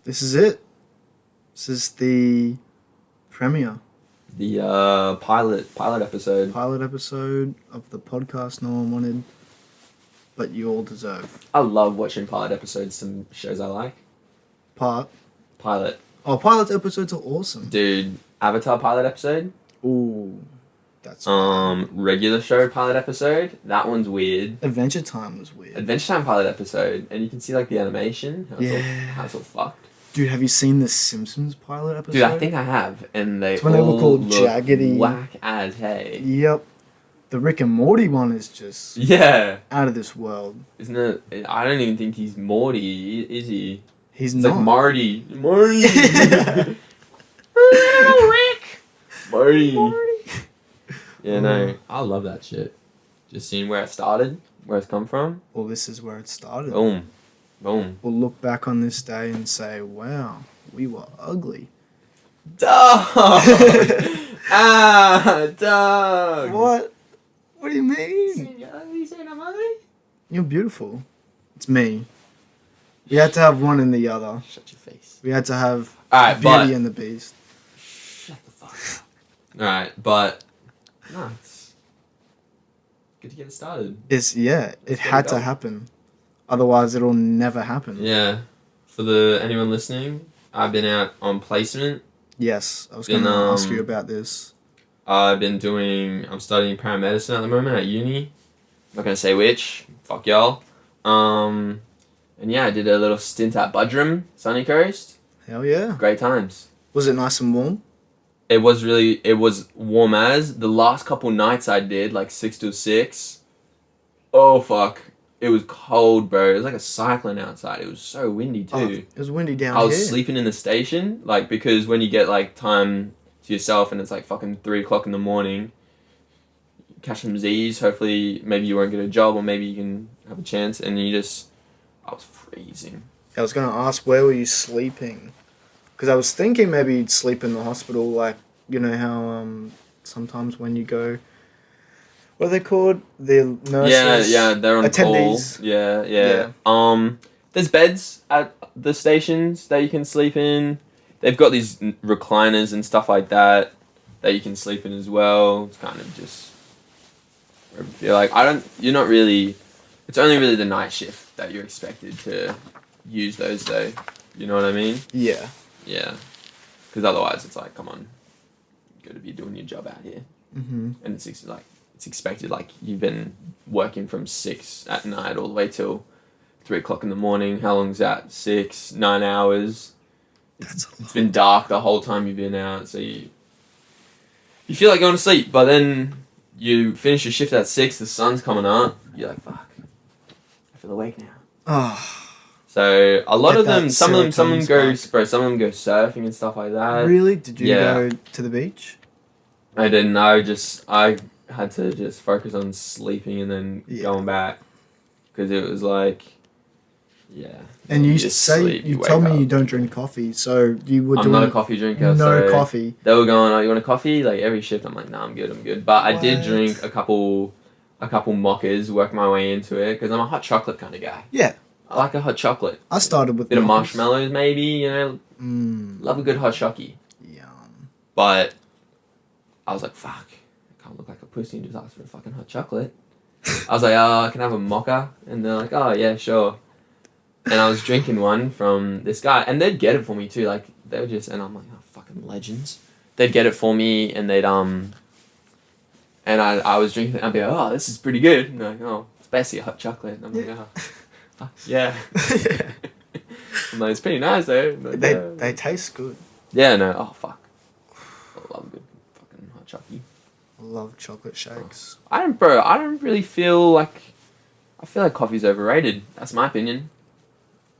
This is it. This is the premiere. The pilot episode. Pilot episode of the podcast no one wanted, but you all deserve. I love watching pilot episodes. Some shows I like. Pilot. Oh, pilot episodes are awesome. Dude, Avatar pilot episode. Ooh, that's regular show pilot episode. That one's weird. Adventure Time was weird. Adventure Time pilot episode, and you can see like the animation. How it's all fucked. Dude, have you seen the Simpsons pilot episode? Dude, I think I have, and it's when they were called Jaggedy. Whack as hey. Yep. The Rick and Morty one is just out of this world. Isn't it? I don't even think he's Morty, is he? He's it's not. Like Marty. Rick. Marty. Yeah, no, I love that shit. Just seeing where it started, where it's come from. Well, this is where it started. Boom. We'll look back on this day and say, wow, we were ugly. Dog! Dog! What? What do you mean? You saying I'm ugly? You're beautiful. It's me. We had to have one and the other. Shut your face. We had to have Beauty and the Beast. Shut the fuck up. Alright, but... No, it's... good to get it started. It had to happen. Otherwise, it'll never happen. Yeah. For anyone listening, I've been out on placement. Yes, I was going to ask you about this. I'm studying paramedicine at the moment at uni. I'm not going to say which. Fuck y'all. And yeah, I did a little stint at Budrum, Sunny Coast. Hell yeah. Great times. Was it nice and warm? It was warm as. The last couple nights I did, like 6 to 6. Oh, fuck. It was cold, bro. It was like a cyclone outside. It was so windy, too. Oh, it was windy down here. I was sleeping in the station, like, because when you get, like, time to yourself and it's, like, fucking 3 o'clock in the morning, catch some Z's. Hopefully, maybe you won't get a job or maybe you can have a chance. And I was freezing. I was going to ask, where were you sleeping? Because I was thinking maybe you'd sleep in the hospital, like, you know how sometimes when you go... What are they called? The nurses? Yeah, they're on attendees. call. Yeah. There's beds at the stations that you can sleep in. They've got these recliners and stuff like that you can sleep in as well. It's kind of just... I feel like it's only really the night shift that you're expected to use those though. You know what I mean? Yeah. Yeah. Because otherwise it's like, come on, you got to be doing your job out here. Mm-hmm. And it's expected, like, you've been working from 6 at night all the way till 3 o'clock in the morning. How long's that? 9 hours. It's been dark the whole time you've been out, so you feel like going to sleep, but then you finish your shift at 6, the sun's coming up, you're like, fuck, I feel awake now. Oh. So a lot of them, some of them go surfing and stuff like that. Really? Did you go to the beach? I didn't know, I had to just focus on sleeping and then going back, because it was like, and you told me you don't drink coffee, so you were I'm not a coffee drinker. No coffee. They were going, oh, you want a coffee? Like every shift, I'm like, nah, I'm good. But I did drink a couple mochas, work my way into it, because I'm a hot chocolate kind of guy. Yeah. I like a hot chocolate. I started with a bit of marshmallows, maybe, you know. Love a good hot chocky. Yum. But I was like, fuck, I can't look like a pussy and just ask for a fucking hot chocolate. I was like, oh, can I have a mocha? And they're like, oh, yeah, sure. And I was drinking one from this guy, and they'd get it for me too. Like, they would just, and I'm like, oh, fucking legends. They'd get it for me, and they'd, and I was drinking it, and I'd be like, oh, this is pretty good. And they're like, oh, it's basically a hot chocolate. And I'm like, oh, fuck, yeah. I'm like, it's pretty nice though. Like, they taste good. Yeah, no, oh, fuck. I love a good fucking hot chocolate. I love chocolate shakes. I don't really feel like, I feel like coffee's overrated. That's my opinion.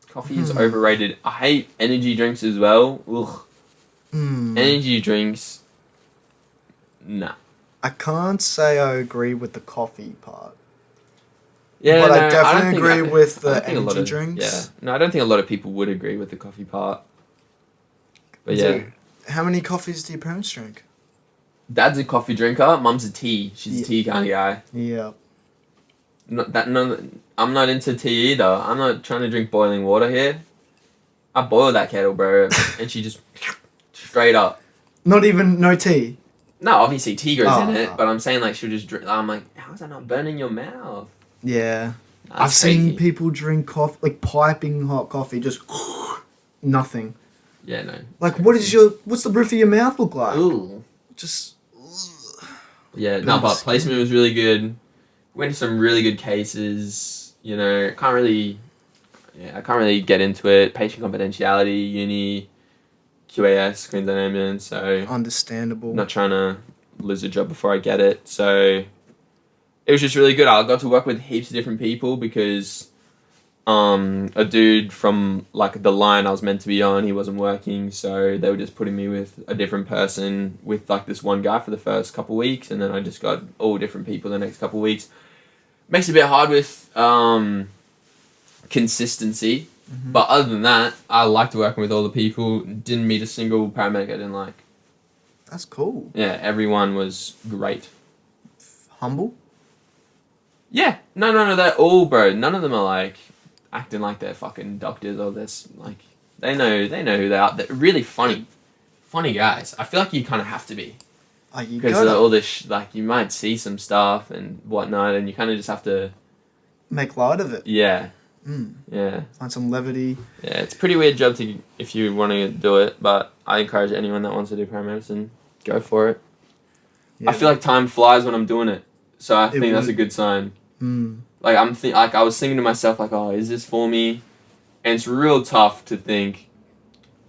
Coffee is overrated. I hate energy drinks as well. Ugh. Energy drinks, nah. I can't say I agree with the coffee part. Yeah, but I definitely agree with the energy drinks. Yeah. No, I don't think a lot of people would agree with the coffee part. But yeah. How many coffees do your parents drink? Dad's a coffee drinker. Mum's a tea. She's a tea kind of guy. Yeah. I'm not into tea either. I'm not trying to drink boiling water here. I boiled that kettle, bro, and she just straight up. Not even no tea. No, obviously tea goes in it, but I'm saying like she'll just drink. I'm like, how's that not burning your mouth? Yeah. That's I've seen crazy. people drink coffee, like piping hot coffee, just nothing. Yeah, no. Like, what's the roof of your mouth look like? Ooh. Just. Yeah, no, but placement was really good. Went to some really good cases. You know, I can't really get into it. Patient confidentiality, uni, QAS, Queensland Ambulance. So Understandable. not trying to lose a job before I get it. So it was just really good. I got to work with heaps of different people because a dude from like the line I was meant to be on, he wasn't working, so they were just putting me with a different person with like this one guy for the first couple of weeks, and then I just got all different people the next couple of weeks. Makes it a bit hard with consistency, but other than that, I liked working with all the people. Didn't meet a single paramedic I didn't like. That's cool. Yeah, everyone was great. Humble? Yeah, no, they're all, bro. None of them are like acting like they're fucking doctors or this, like, they know who they are. They're really funny guys. I feel like you kind of have to be. Because all this, like, you might see some stuff and whatnot, and you kind of just have to make light of it. Yeah. Mm. Yeah. Find some levity. Yeah, it's a pretty weird job if you want to do it, but I encourage anyone that wants to do paramedicine, go for it. Yeah. I feel like time flies when I'm doing it, so I think that's a good sign. Mm. Like I was thinking to myself, like, oh, is this for me? And it's real tough to think,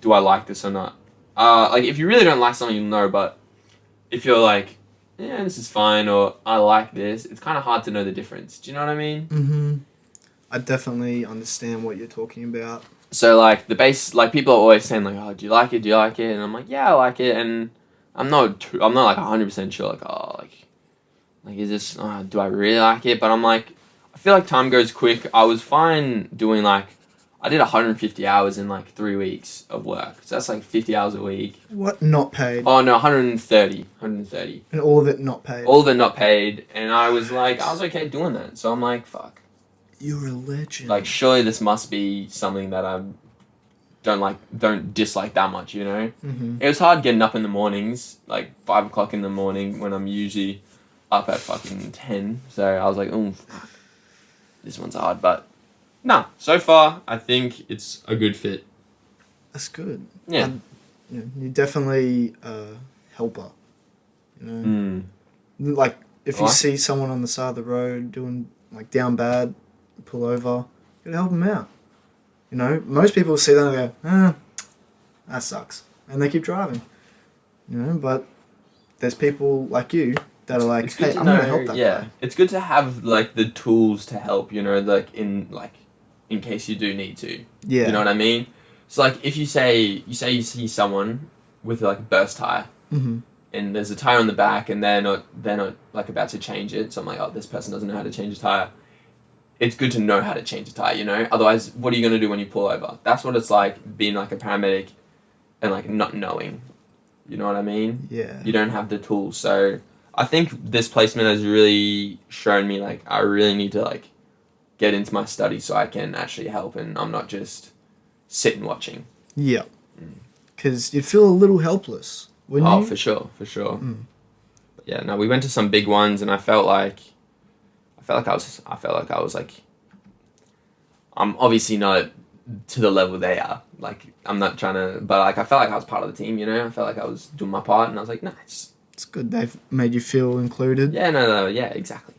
do I like this or not? Like, if you really don't like something, you'll know, but if you're like, yeah, this is fine, or I like this, it's kind of hard to know the difference. Do you know what I mean? Mm-hmm. I definitely understand what you're talking about. So, like, people are always saying, like, oh, do you like it? Do you like it? And I'm like, yeah, I like it, and I'm not like 100% sure, like, oh, like, is this, do I really like it? But I'm like, I feel like time goes quick. I was fine doing, like, I did 150 hours in, like, 3 weeks of work. So that's, like, 50 hours a week. What? Not paid? Oh, no, 130. And all of it not paid? All of it not paid. And I was okay doing that. So I'm like, fuck. You're a legend. Like, surely this must be something that I don't dislike that much, you know? Mm-hmm. It was hard getting up in the mornings, like, 5 o'clock in the morning when I'm usually up at fucking 10. So I was like, oh, fuck. This one's hard, but no. So far, I think it's a good fit. That's good. Yeah. You're definitely a helper. You know? Like, if you see someone on the side of the road doing, like, down bad, pull over, you gotta help them out. You know? Most people see that and go, that sucks. And they keep driving. You know? But there's people like you that are like, hey, I'm gonna help that guy. It's good to have, like, the tools to help, you know, like, in case you do need to. Yeah. You know what I mean? So, like, if you see someone with, like, a burst tire, mm-hmm. and there's a tire on the back, and they're not like about to change it, so I'm like, oh, this person doesn't know how to change a tire. It's good to know how to change a tire, you know? Otherwise, what are you gonna do when you pull over? That's what it's like being, like, a paramedic and, like, not knowing. You know what I mean? Yeah. You don't have the tools, so I think this placement has really shown me, like, I really need to, like, get into my study so I can actually help, and I'm not just sitting watching. Yeah. Because you'd feel a little helpless, wouldn't you? Oh, for sure. But yeah, no, we went to some big ones, and I felt like I was like, I'm obviously not to the level they are. Like, I'm not trying to, but, like, I felt like I was part of the team, you know? I felt like I was doing my part, and I was like, nice. It's good they've made you feel included. Yeah, no, yeah, exactly.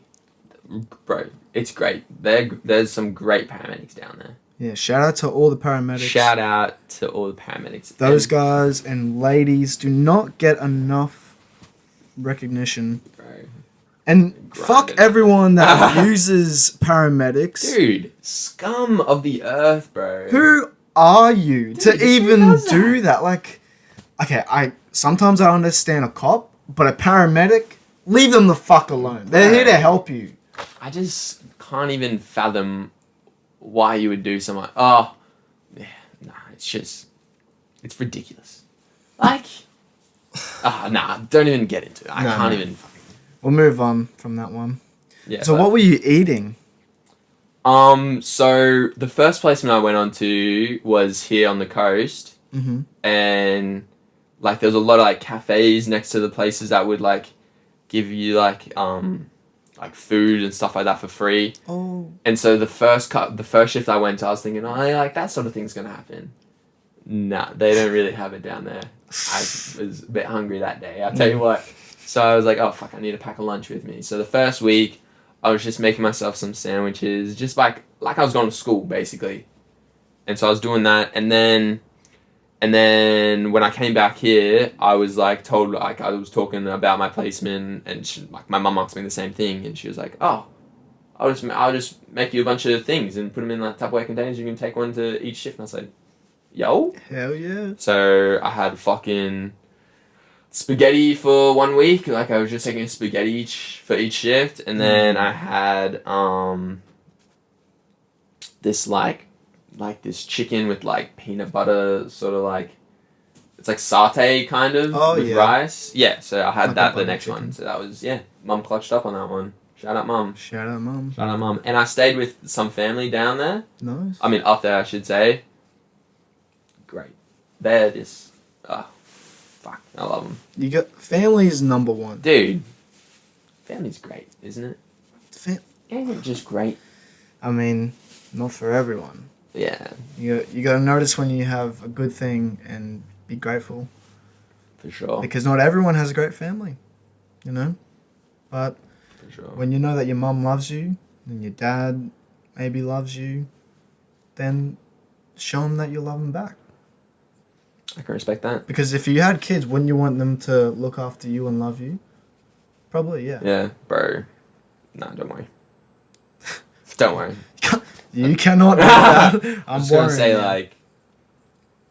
Bro, it's great. There's some great paramedics down there. Yeah, shout out to all the paramedics. Shout out to all the paramedics. Those guys and ladies do not get enough recognition. Bro. And fuck everyone that uses paramedics. Dude, scum of the earth, bro. Who are you to even do that? Like, okay, sometimes I understand a cop, but a paramedic, leave them the fuck alone. They're here to help you. I just can't even fathom why you would do something like, oh, yeah, nah, it's ridiculous. Like, don't even get into it. I can't even fucking. We'll move on from that one. Yeah. So what were you eating? So the first placement I went on to was here on the coast, Mm-hmm. and like there was a lot of like cafes next to the places that would like give you like food and stuff like that for free. Oh. And so the first shift I went to, I was thinking, oh yeah, like that sort of thing's gonna happen. Nah, they don't really have it down there. I was a bit hungry that day, I'll tell you what. So I was like, oh fuck, I need to pack a lunch with me. So the first week, I was just making myself some sandwiches, just like I was going to school, basically. And so I was doing that, and then when I came back here, I was like told, like I was talking about my placement, and like my mum asked me the same thing, and she was like, oh, I'll just make you a bunch of things and put them in like Tupperware containers. You can take one to each shift. And I said, yo, Hell yeah. So I had fucking spaghetti for 1 week. Like I was just taking spaghetti for each shift, and then I had this like this chicken with like peanut butter, sort of like it's like satay kind of with rice. Yeah, so I had like that the next chicken. One. So that was Mum clutched up on that one. Shout out Mum. Shout out Mum. Shout out Mum. And I stayed with some family down there. Nice. I mean up there, I should say. Great. They're just fuck, I love them. You got family's number one, dude. Family's great, isn't it? Family's just great. I mean, not for everyone. Yeah. You gotta notice when you have a good thing and be grateful. For sure. Because not everyone has a great family, you know. But for sure. When you know that your mum loves you and your dad maybe loves you, then show them that you love them back. I can respect that. Because if you had kids, wouldn't you want them to look after you and love you? Probably, yeah. Yeah, bro. Nah, don't worry. Don't worry. You cannot do that. I'm just gonna say, you. like,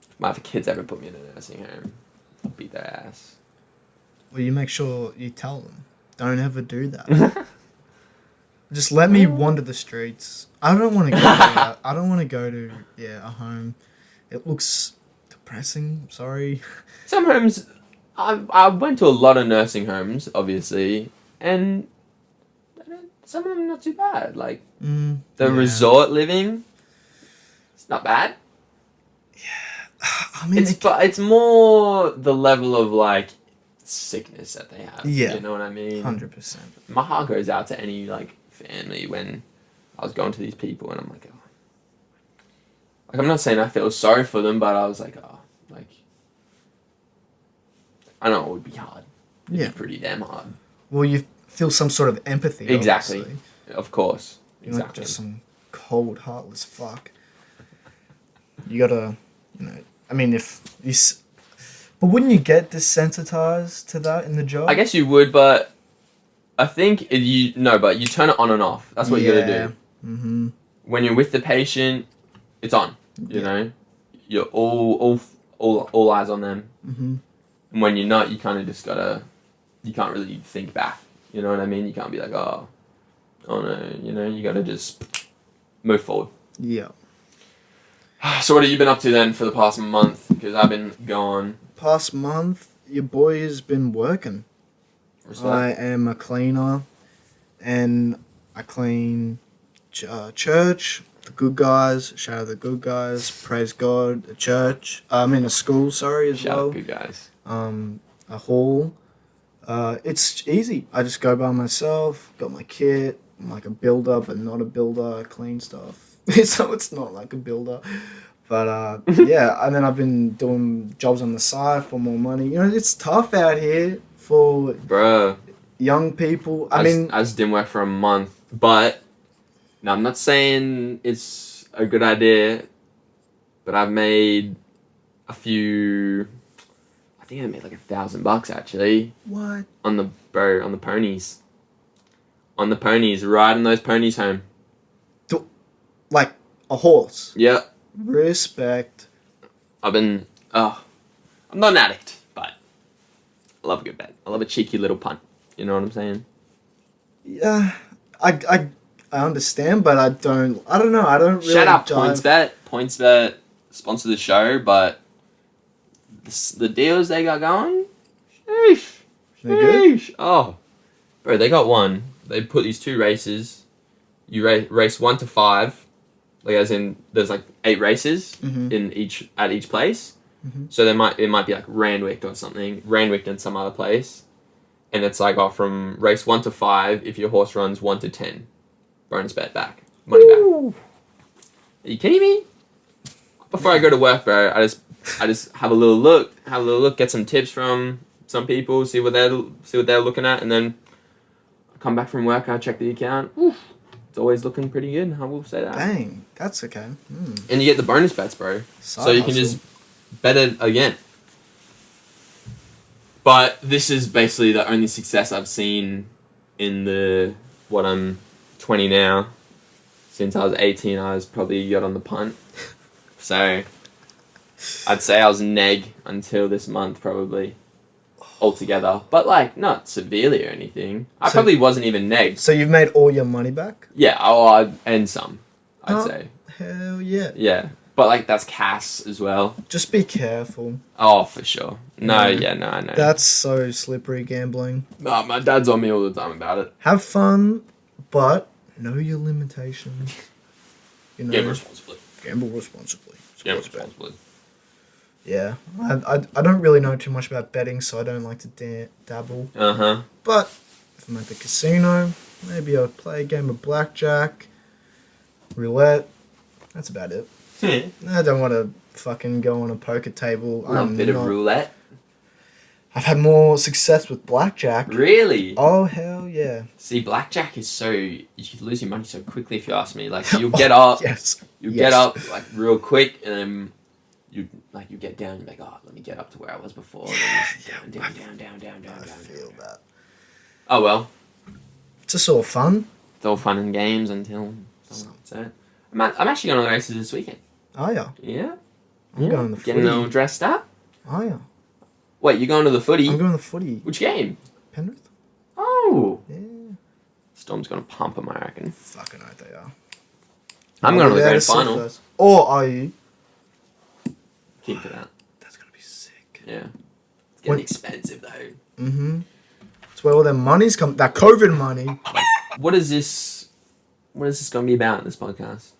if my kids ever put me in a nursing home, I'll beat their ass. Well, you make sure you tell them. Don't ever do that. Just let me wander the streets. I don't want to go to that. I don't want to go to, a home. It looks depressing. Sorry. Some homes, I went to a lot of nursing homes, obviously, and some of them not too bad. Like, the resort living, it's not bad. Yeah. I mean, it's more the level of, like, sickness that they have. Yeah. You know what I mean? 100%. My heart goes out to any, like, family when I was going to these people, and I'm like, oh. Like, I'm not saying I feel sorry for them, but I was like, oh, like, I know it would be hard. It'd be pretty damn hard. Well, you feel some sort of empathy. Exactly. Obviously. Of course. You're not just some cold, heartless fuck. You gotta, I mean, but wouldn't you get desensitized to that in the job? I guess you would, but I think but you turn it on and off. That's what you gotta do. Mm-hmm. When you're with the patient, it's on. You know, you're all eyes on them. Mm-hmm. And when you're not, you kind of just you can't really think back. You know what I mean? You can't be like, oh no, you gotta just move forward. Yeah. So what have you been up to then for the past month? Because I've been gone. Past month, your boy has been working. I am a cleaner, and I clean church, the good guys, shout out the good guys, praise God, a church, I'm in a school, as well. Shout out good guys. A hall. It's easy. I just go by myself, got my kit, I'm like a builder, but not a builder, I clean stuff. So it's not like a builder. But, and then I've been doing jobs on the side for more money. It's tough out here for young people. I just didn't work for a month, but now I'm not saying it's a good idea, but I've made a few. I think I made like $1,000 actually. What? On the ponies. On the ponies, riding those ponies home. Like a horse. Yep. Respect. I'm not an addict, but I love a good bet. I love a cheeky little punt. You know what I'm saying? Yeah, I understand, but I don't know. I don't really. Shout out PointsBet. PointsBet sponsor the show, but the deals they got going, sheesh. They're good? Oh, bro, they got one. They put these 2 races you race 1 to 5, like as in there's like 8 races Mhm. at each place. Mhm. So it might be like Randwick or something, Randwick and some other place, and it's like from race 1 to 5, if your horse runs 1 to 10, bonus bet back, money back. Ooh. Are you kidding me? Before I go to work, bro, I just have a little look, get some tips from some people, see what they're looking at, and then I come back from work, I check the account. Oof, it's always looking pretty good. I will say that. Dang, that's okay. And you get the bonus bets, bro. So you can just bet it again. But this is basically the only success I've seen in I'm 20 now. Since I was 18, I was probably got on the punt. So I'd say I was neg until this month, probably, altogether. But, like, not severely or anything. I probably wasn't even neg. So you've made all your money back? Yeah, and some, I'd say. Hell yeah. Yeah. But, like, that's Cass as well. Just be careful. Oh, for sure. No, I know. That's so slippery gambling. My dad's on me all the time about it. Have fun, but know your limitations. You know, Gamble responsibly. Gamble responsibly. Gamble responsibly. Yeah. I don't really know too much about betting, so I don't like to dabble. Uh-huh. But if I'm at the casino, maybe I'll play a game of blackjack, roulette. That's about it. I don't want to fucking go on a poker table. A bit of roulette. I've had more success with blackjack. Really? Oh, hell yeah. See, blackjack is you lose your money so quickly if you ask me. Like, you'll get up. Yes. Get up, like, real quick, and then you get down, you're like, oh, let me get up to where I was before. Down. I feel that. Oh, well. It's just all fun. It's all fun and games until someone gets it. I'm actually going on the races this weekend. Oh, yeah. Yeah? I'm going to the footy. Getting all dressed up? Oh, yeah. Wait, you're going to the footy? I'm going to the footy. Which game? Penrith. Oh. Yeah. Storm's going to pump them, I reckon. Fucking oath they are. I'm going to the grand final. Or are you? Keep to that. That's going to be sick. Yeah. It's getting expensive, though. Mm-hmm. It's where all their money's come. That COVID money. What is this going to be about, this podcast?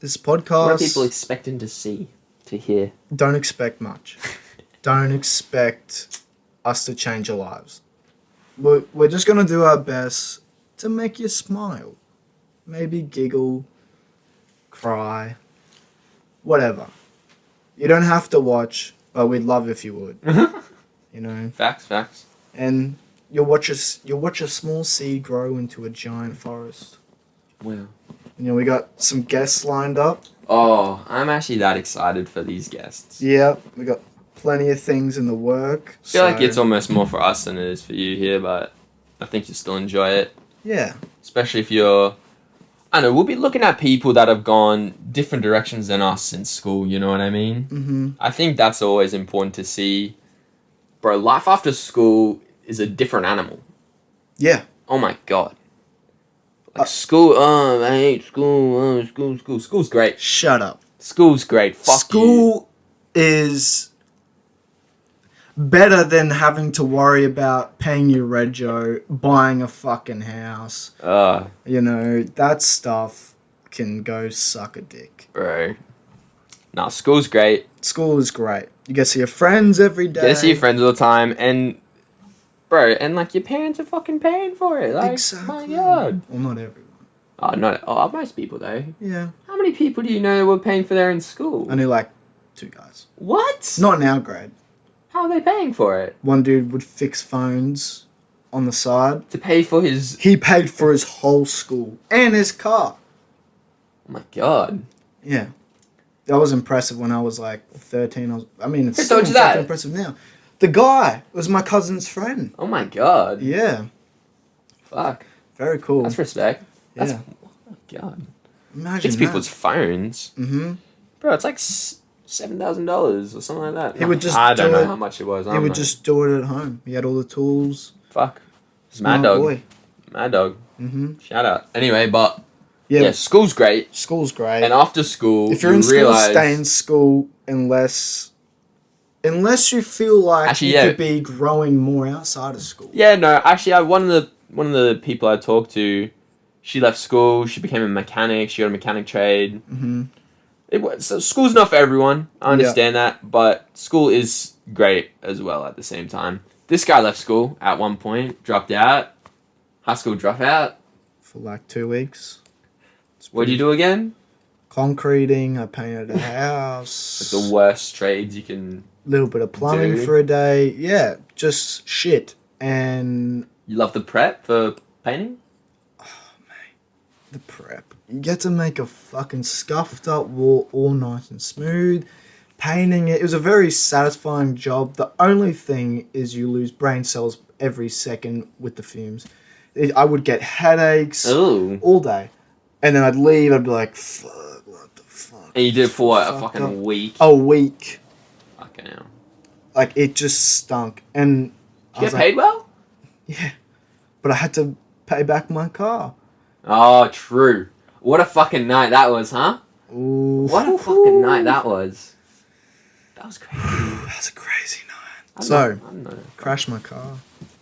This podcast. What are people expecting to see, to hear? Don't expect much. Don't expect us to change your lives. We're just going to do our best to make you smile. Maybe giggle, cry, whatever. You don't have to watch, but we'd love if you would. You know? Facts. And you'll watch a small seed grow into a giant forest. Wow. You know, we got some guests lined up. Oh, I'm actually that excited for these guests. Yeah, we got plenty of things in the work. I feel like it's almost more for us than it is for you here, but I think you'll still enjoy it. Yeah. Especially if you're... I don't know, we'll be looking at people that have gone different directions than us in school, you know what I mean? Mm-hmm. I think that's always important to see. Bro, life after school is a different animal. Yeah. Oh my God. Like school, I hate school, school. School's great. Shut up. School's great. Fuck School is better than having to worry about paying your rego, buying a fucking house. You know, that stuff can go suck a dick. Bro. Nah, school's great. School is great. You get to see your friends every day. You get to see your friends all the time, and... Bro, and like your parents are fucking paying for it. Like, exactly. My God. Well, not everyone. Most people though. Yeah. How many people do you know were paying for their in school? I knew like 2 guys. What? Not in our grade. How are they paying for it? One dude would fix phones on the side. To pay for his... He paid for his whole school and his car. Oh my God. Yeah. That was impressive when I was like 13. It's Who still told you that? impressive now. The guy was my cousin's friend. Oh my God. Yeah. Fuck. Very cool. That's respect. Yeah. Oh my God. Imagine Fix that. people's phones. Mm-hmm. Bro, it's like $7,000 or something like that. He would just I don't do know it- how much it was. He would just do it at home. He had all the tools. Fuck. Smart Mad dog. boy. Mad dog. Mm-hmm. Shout out. Anyway, but... Yeah. Yeah, school's great. School's great. And after school, if you're you in school, realize... stay in school unless you feel like Actually, you yeah. could be growing more outside of school. Yeah, no, actually, one of the people I talked to, She left school. She became a mechanic. She got a mechanic trade. Mm-hmm. So school's not for everyone. I understand that, but school is great as well at the same time. This guy left school at one point, dropped out, high school dropout. For like 2 weeks. What'd you do again? Concreting. I painted a house. Like the worst trades you can. Little bit of plumbing for a day. Yeah, just shit. And you love the prep for painting? Oh, mate. The prep. You get to make a fucking scuffed up wall all nice and smooth. Painting it. It was a very satisfying job. The only thing is you lose brain cells every second with the fumes. I would get headaches all day. And then I'd leave. I'd be like, fuck, what the fuck? And you did it for what, a fucking week? A week. Fucking hell. Like, it just stunk. And did you get paid well? Yeah. But I had to pay back my car. Oh, true. What a fucking night that was, huh? Ooh. What a fucking night that was. That was crazy. That was a crazy night. Crashed my car.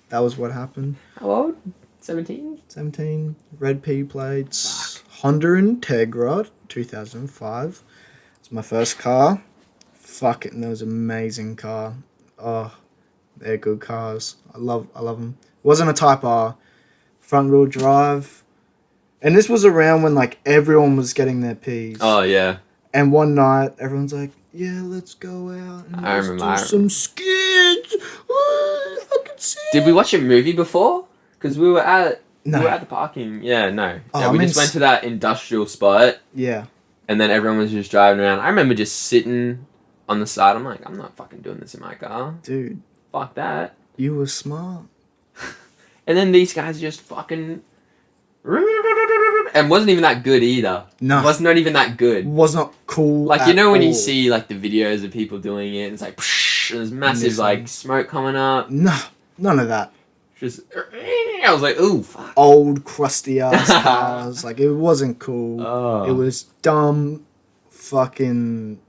That was what happened. How old? 17? 17. Red P plates. Fuck. Honda Integra, 2005. It's my first car. Fuck it, and that was an amazing car. Oh, they're good cars. I love them. It wasn't a Type R. Front wheel drive. And this was around when like everyone was getting their Ps. Oh yeah. And one night everyone's like, yeah, let's go out and do some skids. Oh, fucking sick. Did we watch a movie before? Because we were at the parking. Yeah, no. Oh, yeah, we just went to that industrial spot. Yeah. And then everyone was just driving around. I remember just sitting on the side. I'm like, I'm not fucking doing this in my car. Dude. Fuck that. You were smart. And then these guys just fucking... And wasn't even that good either. No. It was not even that good. Was not cool. Like, you know when you see like the videos of people doing it, and it's like, and there's massive like smoke coming up. No, none of that. Just, I was like, ooh, fuck. Old crusty ass cars. Like, it wasn't cool. Oh. It was dumb fucking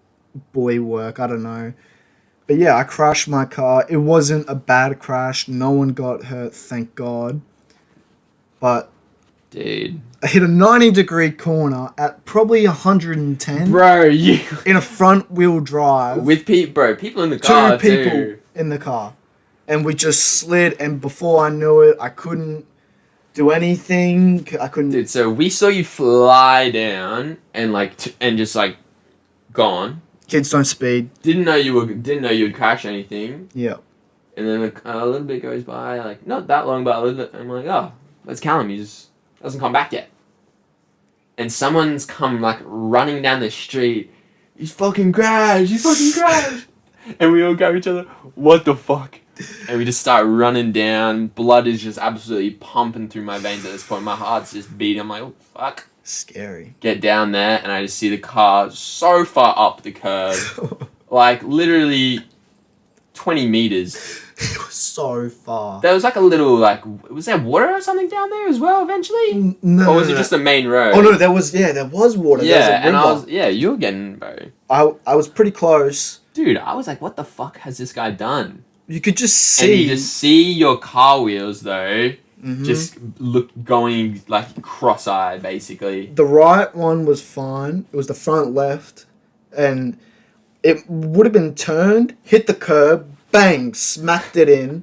boy work. I don't know. But yeah, I crashed my car. It wasn't a bad crash. No one got hurt, thank God. But dude, I hit a 90-degree corner at probably 110. Bro, you in a front wheel drive with people in the car. 2 people in the car, and we just slid. And before I knew it, I couldn't do anything. I couldn't. Dude, so we saw you fly down and and just like gone. Kids don't speed. Didn't know you would crash anything. Yeah. And then a little bit goes by, like not that long, but a little bit. I'm like, oh, that's Callum. He just hasn't come back yet. And someone's come like running down the street. He's fucking crashed. He's fucking crashed. And we all go to each other. What the fuck? And we just start running down. Blood is just absolutely pumping through my veins at this point. My heart's just beating. I'm like, oh fuck. Scary. Get down there, and I just see the car so far up the curb, like literally 20 meters. It was so far. There was like a little was there water or something down there as well eventually? No. Or was it just the main road? Oh no, there was water. Yeah, and you were getting, bro. I was pretty close. Dude, I was like, what the fuck has this guy done? You could just see. And you just see your car wheels though. Mm-hmm. Just going like cross-eyed, basically. The right one was fine. It was the front left, and it would have been turned, hit the curb, bang, smacked it in.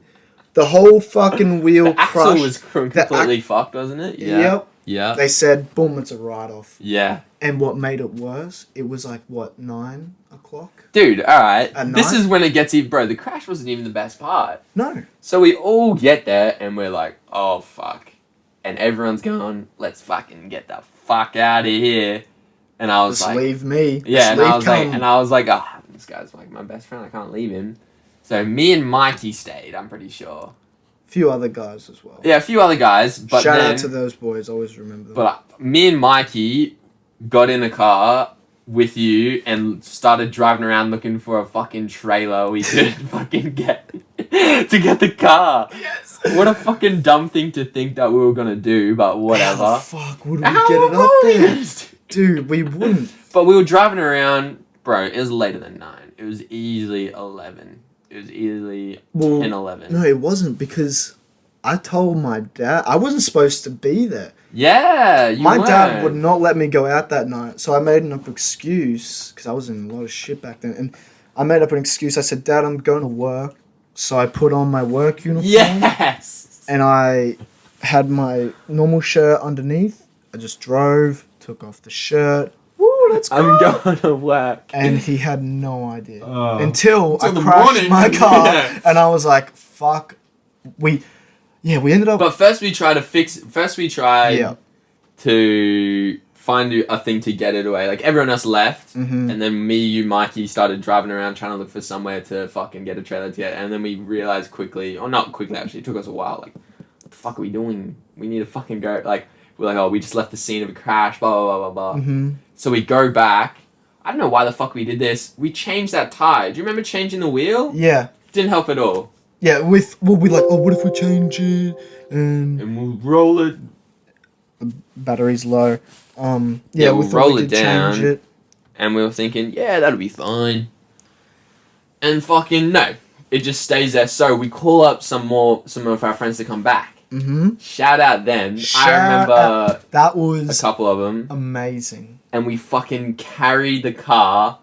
The whole fucking wheel crushed. The axle was completely fucked, wasn't it? Yeah. Yep. Yeah. They said, boom, it's a write-off. Yeah. And what made it worse, it was like, what, 9 o'clock? Dude, alright. This night? is when it gets even... Bro, the crash wasn't even the best part. No. So we all get there, and we're like, oh, fuck. And everyone's going, let's fucking get the fuck out of here. And I was Just like... leave me. Yeah, and I was like, oh, this guy's like my best friend, I can't leave him. So me and Mikey stayed, I'm pretty sure. Few other guys as well. Yeah, a few other guys. But Shout out to those boys. Always remember them. But me and Mikey got in a car with you and started driving around looking for a fucking trailer we could fucking get to get the car. Yes. What a fucking dumb thing to think that we were gonna do, but whatever. How the fuck would we get it up there? Dude, we wouldn't. But we were driving around, bro, it was later than 9. It was easily 11. It was easily 10, 11. No, it wasn't, because I told my dad I wasn't supposed to be there. Yeah, My dad would not let me go out that night, so I made an excuse because I was in a lot of shit back then, and I made up an excuse. I said, "Dad, I'm going to work," so I put on my work uniform. Yes. And I had my normal shirt underneath. I just drove, took off the shirt. Woo, let's go. I'm going to work. And he had no idea Until until I the crashed morning. my car, Yeah. and I was like, "Fuck." We ended up. But first we tried to fix. First we tried Yeah. to find a thing to get it away. Like everyone else left, Mhm. and then me, you, Mikey started driving around trying to look for somewhere to fucking get a trailer to get. And then we realized quickly, or not quickly actually, it took us a while. Like, what the fuck are we doing? We need to fucking go. Like we're like, oh, we just left the scene of a crash. Blah blah blah blah blah. Mm-hmm. So we go back. I don't know why the fuck we did this. We changed that tire. Do you remember changing the wheel? Yeah. Didn't help at all. Yeah. We'll be like, oh, what if we change it? And we'll roll it. Battery's low. Yeah, we'll we thought roll we it could change down. it. And we were thinking, yeah, that'll be fine. And fucking no. It just stays there. So we call up some of our friends to come back. Mm-hmm. Shout out them. I remember that a was couple of them. amazing. And we fucking carried the car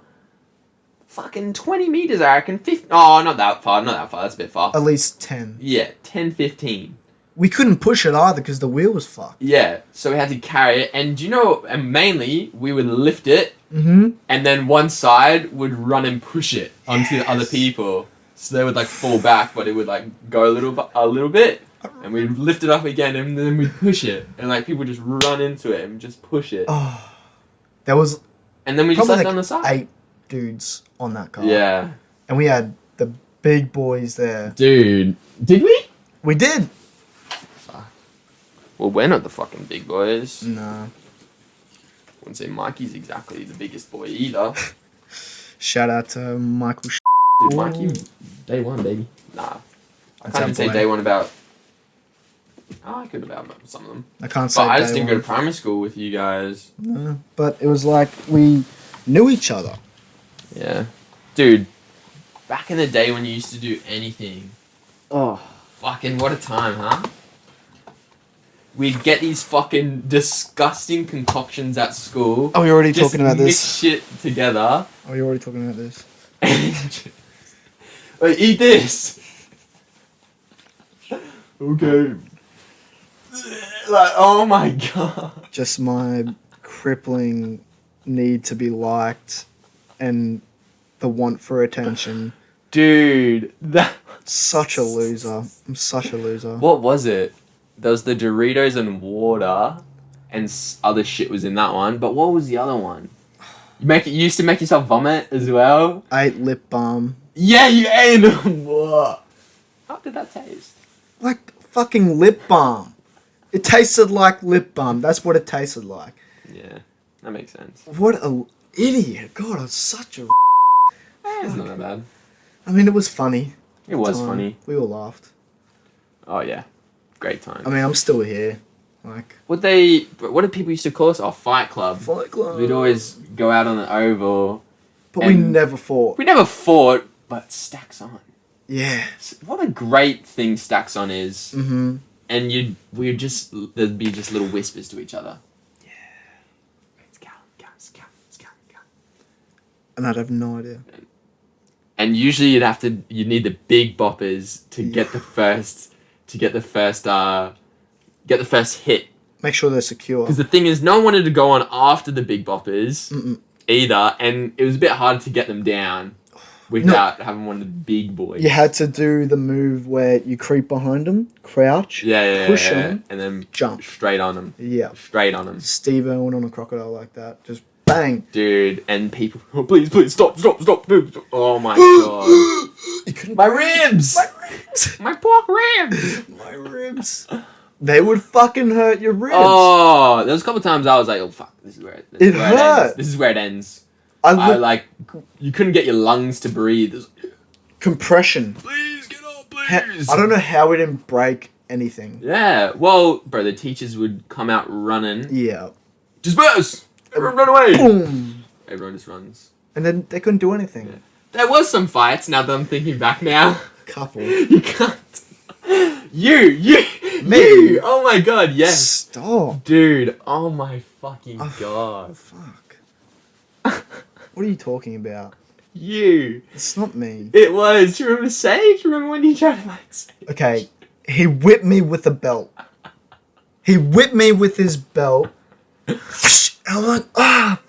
fucking 20 meters, I reckon. 50, oh, not that far. That's a bit far. At least 10. Yeah, 10, 15. We couldn't push it either because the wheel was fucked. Yeah, so we had to carry it. And you know, and mainly, we would lift it. Mm-hmm. And then one side would run and push it onto the other people. So they would like fall back, but it would like go a little bit. And we'd lift it up again, and then we'd push it. And like people just run into it and just push it. Oh, there was And then we just probably left it on the side. 8 dudes on that car. Yeah. And we had the big boys there. Dude. Did we? We did. Well, we're not the fucking big boys. Nah. Wouldn't say Mikey's exactly the biggest boy either. Shout out to Michael. Dude, Mikey, day one, baby. Nah. I That's can't even our say boy. day one about... Oh, I could about some of them. I can't say. But I just day didn't go one. to primary school with you guys. No, but it was like we knew each other. Yeah. Dude, back in the day when you used to do anything... Oh. Fucking what a time, huh? We'd get these fucking disgusting concoctions at school. Are we already Just talking about mix this? shit together. Are we already talking about this? Wait, eat this. Okay. Like, oh my god. Just my crippling need to be liked and the want for attention. Dude, that... Such a loser. I'm such a loser. What was it? There was the Doritos and water, and other shit was in that one. But what was the other one? You used to make yourself vomit as well? I ate lip balm. Yeah, you ate them. What? How did that taste? Like fucking lip balm. It tasted like lip balm. That's what it tasted like. Yeah, that makes sense. What a idiot. God, I was such a... It's not that bad. I mean, it was funny. It was Time. funny. We all laughed. Oh yeah, great time. I mean, I'm still here. Like... What did people used to call us? Oh, Fight Club. Fight Club. We'd always go out on the oval. But we and- never fought. We never fought, but stacks on. Yeah. What a great thing stacks on is. Mm-hmm. And there'd be just little whispers to each other. Yeah. Let's go. And I'd have no idea. And usually you'd need the big boppers to get the first hit. Make sure they're secure. Because the thing is, no one wanted to go on after the big boppers Mm-mm. either, and it was a bit hard to get them down without having one of the big boys. You had to do the move where you creep behind them, crouch, push them, and then jump. straight on them. Yeah. Straight on them. Steve Irwin on a crocodile like that. Just bang. Dude, and people, oh, please, stop. Oh my god. You couldn't My ribs! My ribs! My pork ribs! My ribs. They would fucking hurt your ribs. Oh, there was a couple times I was like, oh fuck, this is where it ends. This is where it ends. You couldn't get your lungs to breathe. It was, compression. please, get up, please! I don't know how we didn't break anything. Yeah, well, bro, the teachers would come out running. Yeah. Disperse! Everyone run away! Boom. Everyone just runs. And then they couldn't do anything. Yeah. There was some fights, now that I'm thinking back now. Couple. You can't. You! Oh my god, yes! Stop. Dude, oh my fucking god. Fuck. What are you talking about? You! It's not me. It was. Do you remember Sage? Remember when you tried to fight Sage? Okay, he whipped me with a belt. He whipped me with his belt. And I'm like,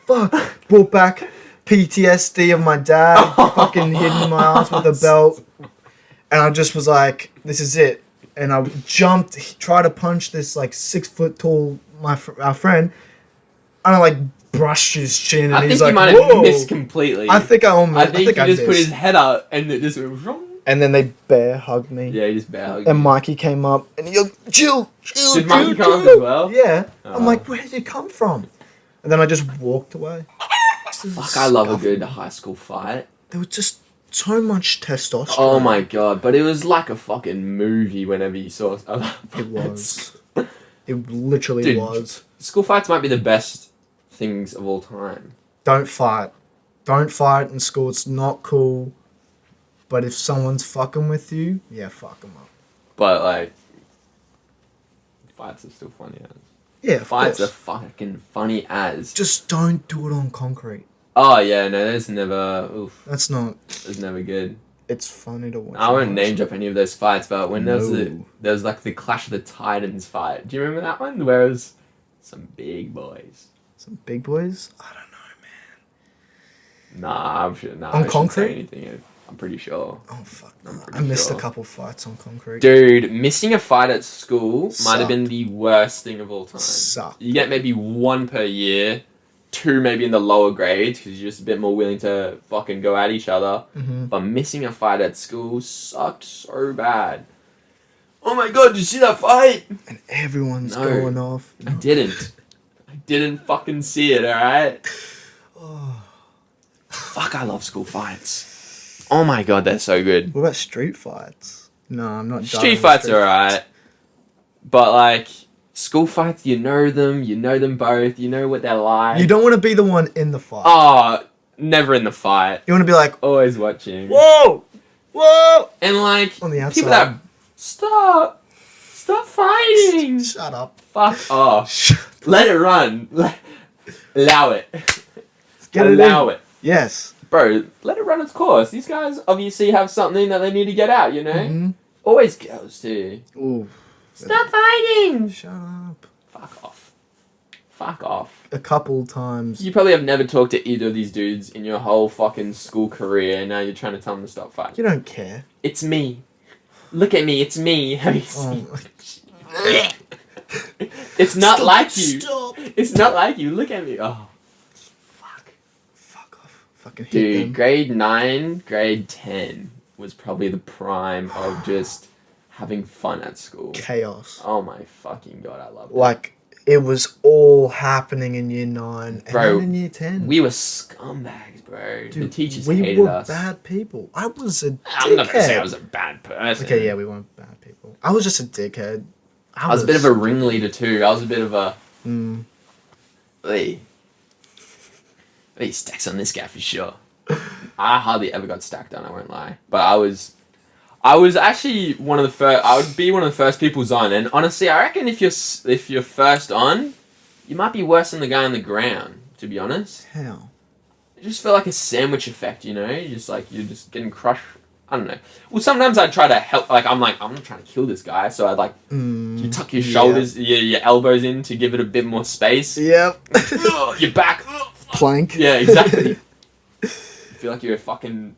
fuck. Brought back PTSD of my dad fucking hitting my ass with a belt. And I just was like, this is it. And I jumped, tried to punch this like 6 foot tall, our friend. And I like brushed his chin and I he's think like, you might have whoa. missed completely. I think I almost, I think he just put his head up and it just went wrong. And then they bear hugged me. Yeah, he just bear hugged And you. Mikey came up and he goes, chill. Did Mikey come up as well? Yeah. Oh. I'm like, where did you come from? And then I just walked away. Fuck, I love a good high school fight. There was just so much testosterone. Oh my god, but it was like a fucking movie whenever you saw it. It was. It literally Dude, was. School fights might be the best things of all time. Don't fight. Don't fight in school. It's not cool. But if someone's fucking with you, yeah, fuck them up. But like, fights are still funny as. Yeah, of Fights are course. fucking funny as. Just don't do it on concrete. Oh yeah, no, there's never. Oof, That's not. there's never good. It's funny to watch. I won't name drop any of those fights, but when there No. was like the Clash of the Titans fight. Do you remember that one? Where it was some big boys. Some big boys? I don't know, man. Nah, I'm sure. Nah, On I shouldn't concrete? say anything. I'm pretty sure. Oh, fuck no. I'm pretty I missed sure. a couple fights on concrete. Dude, missing a fight at school might have been Sucked. the worst thing of all time. Sucked. You get maybe 1 per year, 2 maybe in the lower grades because you're just a bit more willing to fucking go at each other. Mm-hmm. But missing a fight at school sucked so bad. Oh my god, did you see that fight? And everyone's No. going off. I didn't. I didn't fucking see it, alright? Oh. Fuck, I love school fights. Oh my god, they're so good. What about street fights? No, I'm not. Street fights are alright. But like, school fights, you know them both, you know what they're like. You don't want to be the one in the fight. Oh, never in the fight. You want to be like, Always watching. whoa, whoa, And like, on the people outside. that stop fighting. Shut up. Fuck off. Let it run. Allow it. Get it Allow in. it. Yes. Bro, let it run its course. These guys obviously have something that they need to get out, you know? Mm-hmm. Always girls too. Ooh. Stop fighting! Shut up. Fuck off. Fuck off. A couple times. You probably have never talked to either of these dudes in your whole fucking school career, and now you're trying to tell them to stop fighting. You don't care. It's me. Look at me, it's me. Have you seen? Oh. It's not Stop, like you. Stop. It's not like you. Look at me. Oh. Fuck. Fuck off. Fucking hit Dude, them. grade 9, grade 10 was probably the prime of just having fun at school. Chaos. Oh my fucking god, I love it. Like, it was all happening in year 9 and Bro, then in year 10. We were scumbags, bro. The Dude, teachers we hated were us. bad people. I was a dickhead. I'm not gonna say I was a bad person. Okay, yeah, we weren't bad people. I was just a dickhead. I was a bit of a ringleader too. I was a bit of a... Mm. Hey, stacks on this guy for sure. I hardly ever got stacked on, I won't lie. But I was actually one of the first. I would be one of the first people's on. And honestly, I reckon if you're first on, you might be worse than the guy on the ground. To be honest, How? it just felt like a sandwich effect. You know, you're just getting crushed. I don't know. Well, sometimes I'd try to help. Like I'm not trying to kill this guy, so I'd like you tuck your shoulders, your elbows in to give it a bit more space. Yep. Your back. Plank. Yeah, exactly. You feel like you're a fucking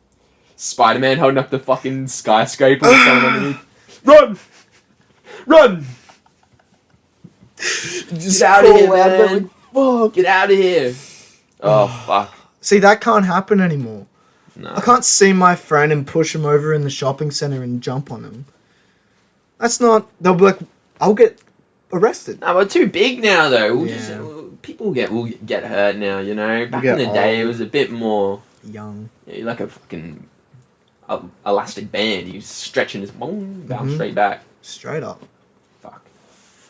Spider-Man holding up the fucking skyscraper with someone underneath. Run! Run! Just Get out of crawl here, out there man. like, fuck. Get out of here. Oh, fuck. See, that can't happen anymore. No. I can't see my friend and push him over in the shopping center and jump on him. That's not... They'll be like, I'll get arrested. No, we're too big now, though. Yeah. People will get hurt now, you know? Back get in the day, it old. was a bit more... Young. Yeah, you're like a fucking elastic band. You stretch and just boom, bounce Mhm. straight back. Straight up. Fuck.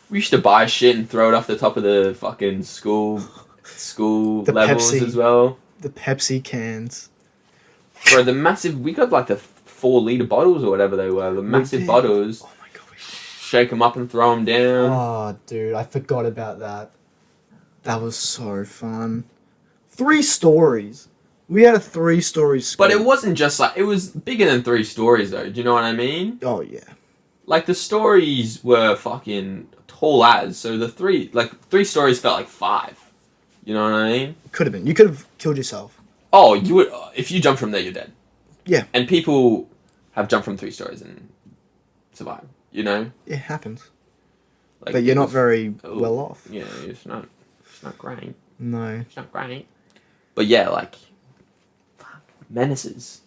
We used to buy shit and throw it off the top of the fucking school The levels Pepsi. as well. The Pepsi cans. Bro, the massive... We got like the 4-liter bottles or whatever they were. The massive did. bottles. Oh my god, shake them up and throw them down. Oh, dude, I forgot about that. That was so fun. 3 stories. We had a 3-story school. But it wasn't just like, it was bigger than 3 stories though. Do you know what I mean? Oh, yeah. Like the stories were fucking tall as, so the 3 stories felt like 5. You know what I mean? Could have been. You could have killed yourself. Oh, you would, if you jump from there, you're dead. Yeah. And people have jumped from 3 stories and survived, you know? It happens. Like, But you're not very well off. Yeah, it's not great. No. It's not great. But yeah, like, fuck, menaces.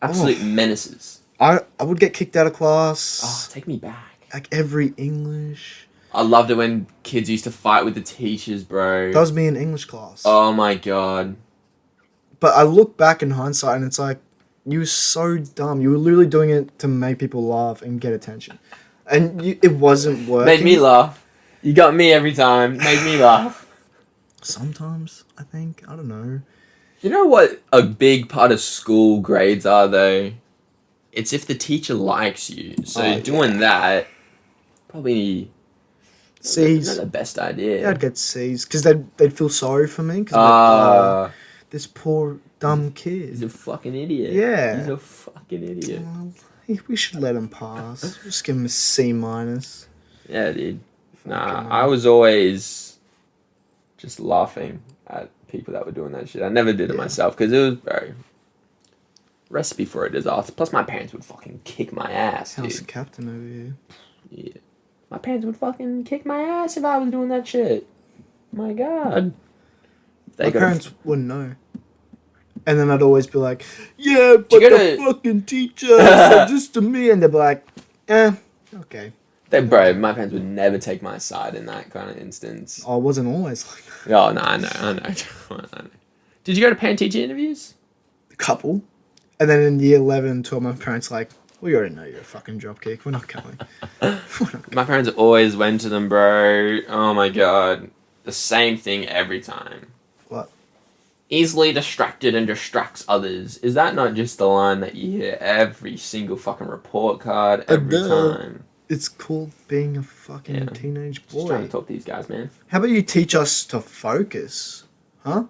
Absolute menaces. I would get kicked out of class. Oh, take me back. Like every English. I loved it when kids used to fight with the teachers, bro. That was me in English class. Oh my god. But I look back in hindsight and it's like, you were so dumb. You were literally doing it to make people laugh and get attention. And it wasn't working. Made me laugh. You got me every time. Made me laugh. Sometimes, I think. I don't know. You know what a big part of school grades are, though? It's if the teacher likes you. So doing that, probably C's. not the best idea. Yeah, I'd get C's. Because they'd feel sorry for me. Because this poor, dumb kid. He's a fucking idiot. Yeah. He's a fucking idiot. Well, we should let him pass. Just give him a C-. Yeah, dude. Nah, I was always just laughing at people that were doing that shit. I never did it myself because it was very recipe for a disaster. Plus, my parents would fucking kick my ass, dude. How's the captain over here? Yeah. My parents would fucking kick my ass if I was doing that shit. My God. My parents wouldn't know. And then I'd always be like, yeah, but the fucking teacher said this to me. And they'd be like, okay. Bro, my parents would never take my side in that kind of instance. Oh, I wasn't always like that. Oh, no, I know. Did you go to parent-teacher interviews? A couple. And then in year 11 and 12, my parents like, we already know you're a fucking dropkick. We're not coming. My parents always went to them, bro. Oh, my God. The same thing every time. What? Easily distracted and distracts others. Is that not just the line that you hear every single fucking report card every time? It's called being a fucking teenage boy. Just trying to talk to these guys, man. How about you teach us to focus? Huh?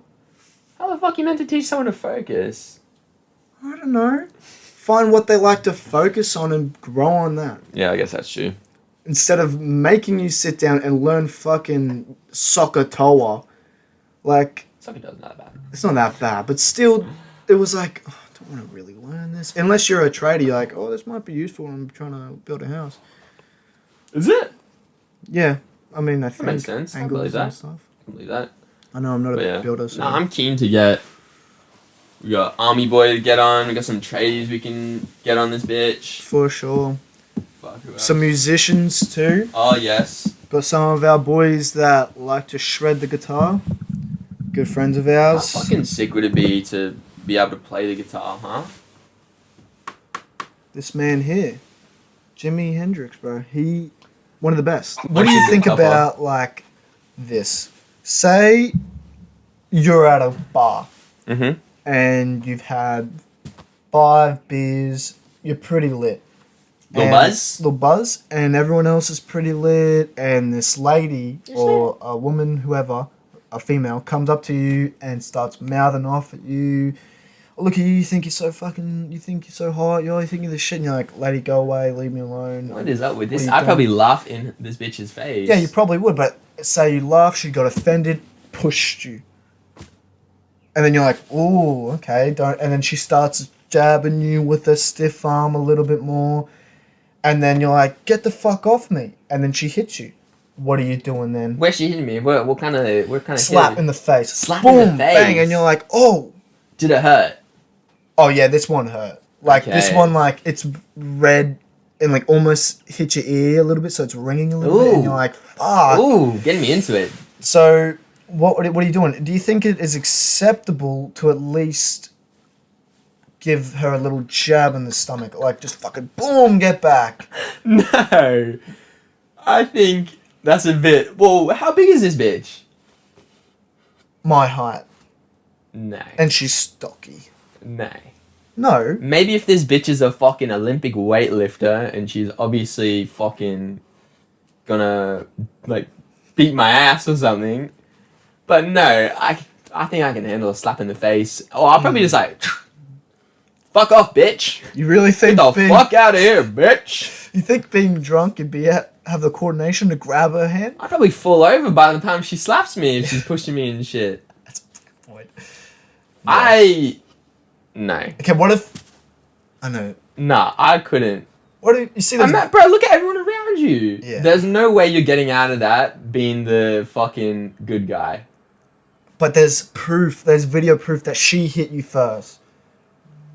How the fuck you meant to teach someone to focus? I don't know. Find what they like to focus on and grow on that. Yeah, I guess that's true. Instead of making you sit down and learn fucking soccer toa. Like... Soccer doesn't that bad. It's not that bad, but still, it was like, oh, I don't want to really learn this. Unless you're a trader, you're like, oh, this might be useful when I'm trying to build a house. Is it? Yeah. I mean, I think. That makes sense. I believe that. I can believe that. I know I'm not a builder, so... No, I'm keen to get... We got Army Boy to get on. We got some tradies we can get on this bitch. For sure. Fuck, who else? Some musicians, too. Oh, yes. Got some of our boys that like to shred the guitar. Good friends of ours. How fucking sick would it be to be able to play the guitar, huh? This man here. Jimi Hendrix, bro. One of the best. What do you think about, like, this? Say you're at a bar. Mm-hmm. And you've had 5 beers. You're pretty lit. Little buzz. And everyone else is pretty lit. And this lady or a woman, whoever, a female, comes up to you and starts mouthing off at you. Look at you, you think you're so hot, you think you're the shit, and you're like, lady, go away, leave me alone. What is up with this? I'd probably laugh in this bitch's face. Yeah, you probably would, but say you laughed, she got offended, pushed you. And then you're like, ooh, okay, don't. And then she starts jabbing you with a stiff arm a little bit more. And then you're like, get the fuck off me. And then she hits you. What are you doing then? Where's she hitting me? What kind of slap in the face. Slap Boom, in the face. Bang, and you're like, oh. Did it hurt? Oh yeah, this one hurt. Like this one, like it's red and like almost hit your ear a little bit, so it's ringing a little bit, and you're like, fuck. Ooh, getting me into it. So what are you doing? Do you think it is acceptable to at least give her a little jab in the stomach, like just fucking boom, get back? No, I think that's a bit. Well, how big is this bitch? My height. No. And she's stocky. No. No. Maybe if this bitch is a fucking Olympic weightlifter and she's obviously fucking gonna like beat my ass or something. But no, I think I can handle a slap in the face. Or I'll probably just like, fuck off, bitch. You really think Get the fuck out of here, bitch. You think being drunk you'd have the coordination to grab her hand? I'd probably fall over by the time she slaps me if she's pushing me and shit. That's a good point. No. Okay, what if... I know. Nah, I couldn't. What if... You see this... Bro, look at everyone around you. Yeah. There's no way you're getting out of that being the fucking good guy. But there's proof, there's video proof that she hit you first.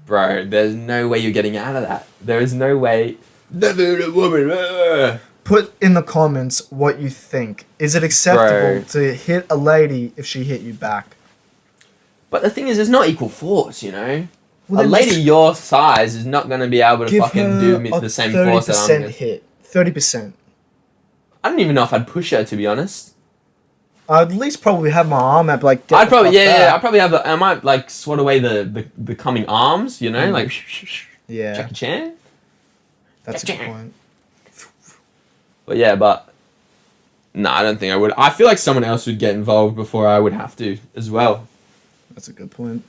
Bro, there's no way you're getting out of that. There is no way. Put in the comments what you think. Is it acceptable to hit a lady if she hit you back? But the thing is, it's not equal force, you know? Well, a lady your size is not going to be able to give fucking do the same force that I'm going to hit. 30%. I don't even know if I'd push her, to be honest. I'd at least probably have my arm up, like, I'd probably I'd probably have I might like swat away the coming arms, you know, like yeah. Jackie Chan. That's a good point. But yeah, no, I don't think I would. I feel like someone else would get involved before I would have to as well. That's a good point.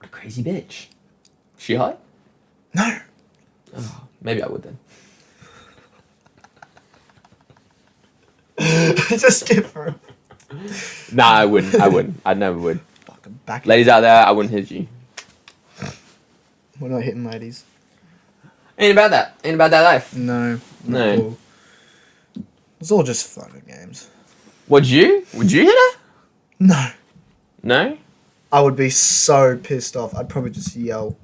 A crazy bitch. She hot? No. Oh, maybe I would then. Just give her. Nah, I wouldn't. I never would. Fucking back. Ladies out there, I wouldn't hit you. We're not hitting ladies. Ain't about that. Ain't about that life. No. No. Cool. It's all just fun and games. Would you hit her? No. No? I would be so pissed off. I'd probably just yell.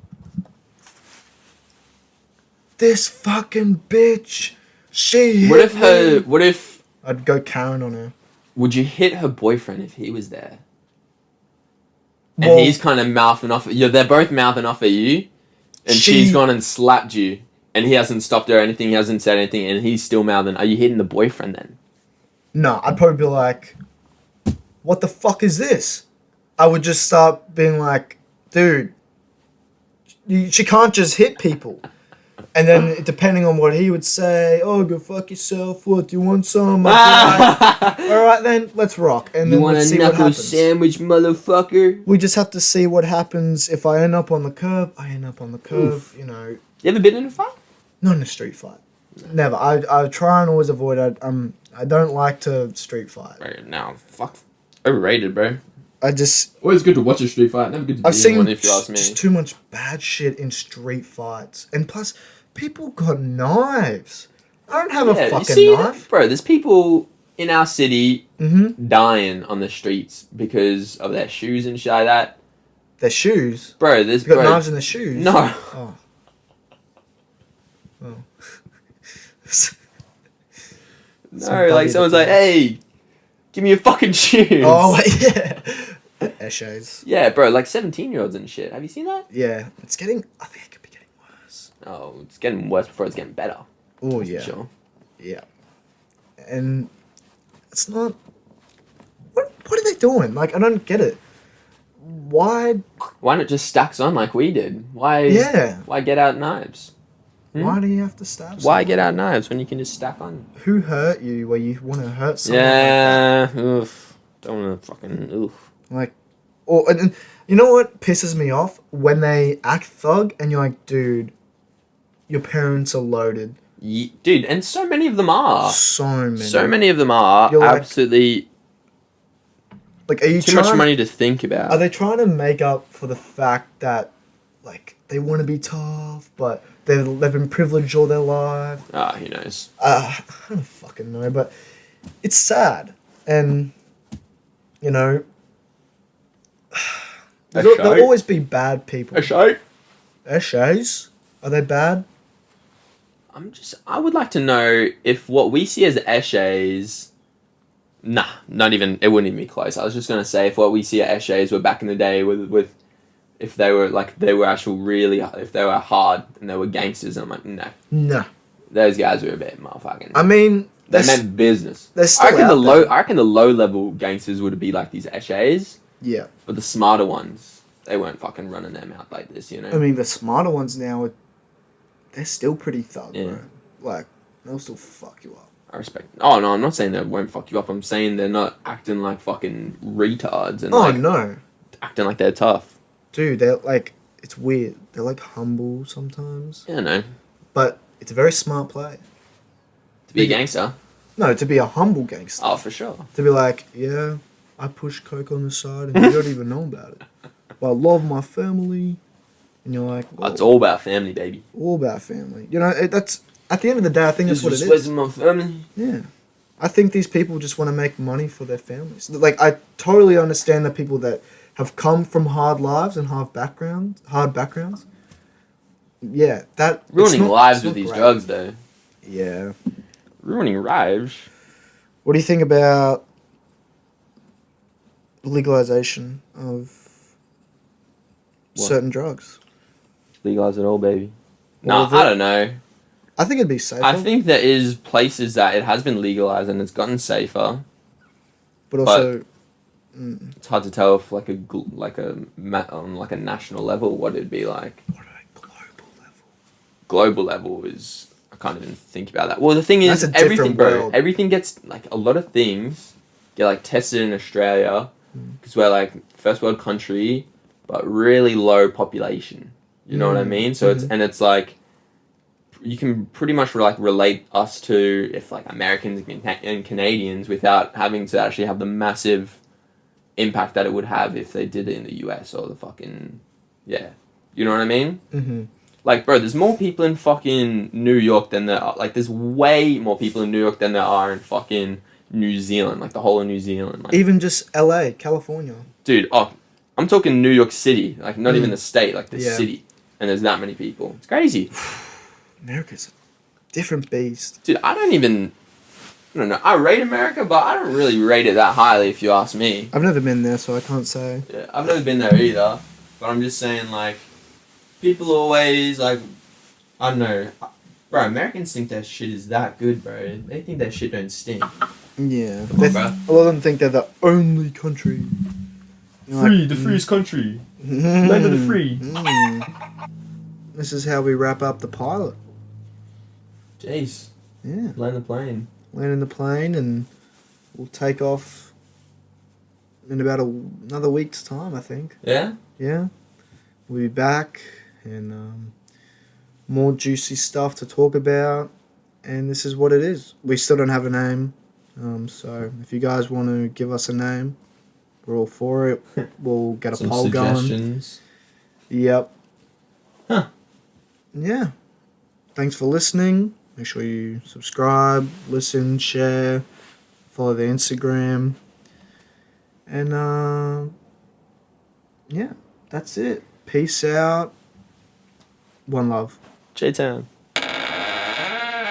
This fucking bitch. She hit me. What if... I'd go Karen on her. Would you hit her boyfriend if he was there? And Well, he's kind of mouthing off... They're both mouthing off at you. And she's gone and slapped you. And he hasn't stopped her or anything. He hasn't said anything. And he's still mouthing. Are you hitting the boyfriend then? No, I'd probably be like, what the fuck is this? I would just start being like, dude, she can't just hit people. And then, depending on what he would say, oh, go fuck yourself. What, do you want some? Like, all right, then, let's rock. And then you want let's a see what knuckle happens. sandwich, motherfucker? We just have to see what happens. If I end up on the curb, I end up on the curb, Oof. you know. You ever been in a fight? Not in a street fight. Never. I try and always avoid it. I don't like to street fight. Right now, fuck. Overrated, bro. I just... Always good to watch a street fight. Never good to I've be in seen one, if you ask me. just too much bad shit in street fights. And plus, people got knives. I don't have a fucking knife. Bro, there's people in our city Mm-hmm. dying on the streets because of their shoes and shit like that. Their shoes? Bro, there's... They got knives in their shoes? No. Oh. Oh. No, like someone's like, hey, give me your fucking shoes. Oh, yeah. Eshays. Yeah, bro, like 17-year-olds and shit. Have you seen that? Yeah. It's getting... I think it could be getting worse. Oh, it's getting worse before it's getting better. Oh, That's yeah. for sure. Yeah. And it's not... What are they doing? Like, I don't get it. Why not just stacks on like we did? Why get out knives? Why do you have to stab Why someone? get out knives when you can just stack on? Who hurt you where you want to hurt someone? Yeah, oof. Don't want to fucking oof. And you know what pisses me off? When they act thug and you're like, dude, your parents are loaded. Dude, and so many of them are. So many. So many of them are You're like, absolutely like, are you too much money to think about. Are they trying to make up for the fact that, like, they want to be tough, but they've been privileged all their life? Who knows? I don't fucking know, but it's sad. And, you know, there'll always be bad people. Eshays? Are they bad? I would like to know if what we see as eshays... Nah, not even... It wouldn't even be close. I was just going to say if what we see as eshays were back in the day with... If they were, like, they were actual really... If they were hard and they were gangsters, I'm like, no. No. Those guys were a bit motherfucking... I mean... They meant business. They're still I reckon the low-level gangsters would be like these eshays. Yeah. But the smarter ones, they weren't fucking running their mouth like this, you know? I mean, the smarter ones now, they're still pretty thug, Yeah. bro. Like, they'll still fuck you up. I respect. Oh no, I'm not saying they won't fuck you up. I'm saying they're not acting like fucking retards and No, acting like they're tough. dude, they're like, it's weird. They're like humble sometimes. Yeah, no. But it's a very smart play. To be a gangster. No, to be a humble gangster. Oh, for sure. To be like, yeah, I push coke on the side and you don't even know about it. But I love my family. And you're like, oh, it's all about family, baby. All about family. You know, that's, at the end of the day, I think that's what it is. My family. Yeah. I think these people just want to make money for their families. Like, I totally understand the people that have come from hard lives and hard backgrounds. Yeah, that... Ruining lives with these drugs, though. Yeah. Ruining lives. What do you think about legalization of certain drugs? Legalize it all, baby. No, I don't know. I think it'd be safer. I think there is places that it has been legalized and it's gotten safer. But also... It's hard to tell if on a national level what it'd be like. What about global level? Global level is... I can't even think about that. Well, the thing is, That's a different world. Everything gets, like, a lot of things get, like, tested in Australia because we're, like, first world country, but really low population. You know what I mean? So it's like, you can pretty much, like, relate us to, if, like, Americans and Canadians without having to actually have the massive impact that it would have if they did it in the US or the fucking... Yeah. You know what I mean? Mm-hmm. Like, bro, there's more people in fucking New York than there are... Like, there's way more people in New York than there are in fucking New Zealand. Like, the whole of New Zealand. Like, even just LA, California. Dude, I'm talking New York City. Like, not even the state. Like, the city. And there's that many people. It's crazy. America's a different beast. Dude, I don't know. I rate America, but I don't really rate it that highly, if you ask me. I've never been there, so I can't say. Yeah, I've never been there either. But I'm just saying, like... People always, like, I don't know, bro, Americans think their shit is that good, bro. They think their shit don't stink. Yeah. Come on, bro. A lot of them think they're the only country. The freest country. Land of the free. This is how we wrap up the pilot. Jeez. Yeah. Land the plane. Land in the plane and we'll take off in about another week's time, I think. Yeah? Yeah. We'll be back and more juicy stuff to talk about. And this is what it is. We still don't have a name. So if you guys want to give us a name, we're all for it. We'll get a poll suggestions. Going. Yep. Huh. Yeah. Thanks for listening. Make sure you subscribe, listen, share, follow the Instagram. And yeah, that's it. Peace out. One love. J-Town.